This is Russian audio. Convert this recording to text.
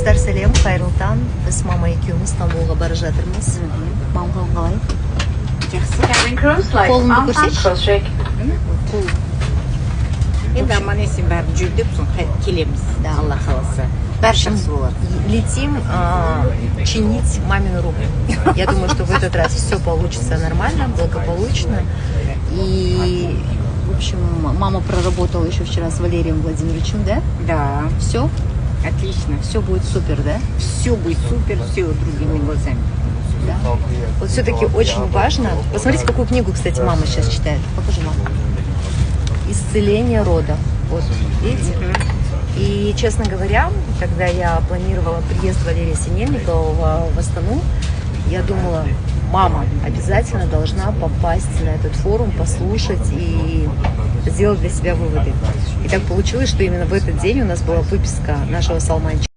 Достар сәлем, қайырлы таң. Біз мама екеуміз Стамбулға бара жатырмыз. Мама қалай? Қолыңды көрсетші. Енді аман-есен бәрін жөндеп соң келеміз. Да, Алла қаласа. Бәрі жақсы болады. Летим чинить мамину руку. Я думаю, что в этот раз все получится нормально, благополучно. И, в общем, мама проработала еще вчера с Валерием Владимировичем, да? Да. Все? Отлично. Все будет супер, да? Все будет супер, все другими глазами. Да. Вот все-таки очень важно. Посмотрите, какую книгу, кстати, мама сейчас читает. Покажи, мама. «Исцеление рода». Вот, видите? И, честно говоря, когда я планировала приезд Валерия Синельникова в Астану, я думала, мама обязательно должна попасть на этот форум, послушать и сделать для себя выводы. И так получилось, что именно в этот день у нас была выписка нашего Салманчика.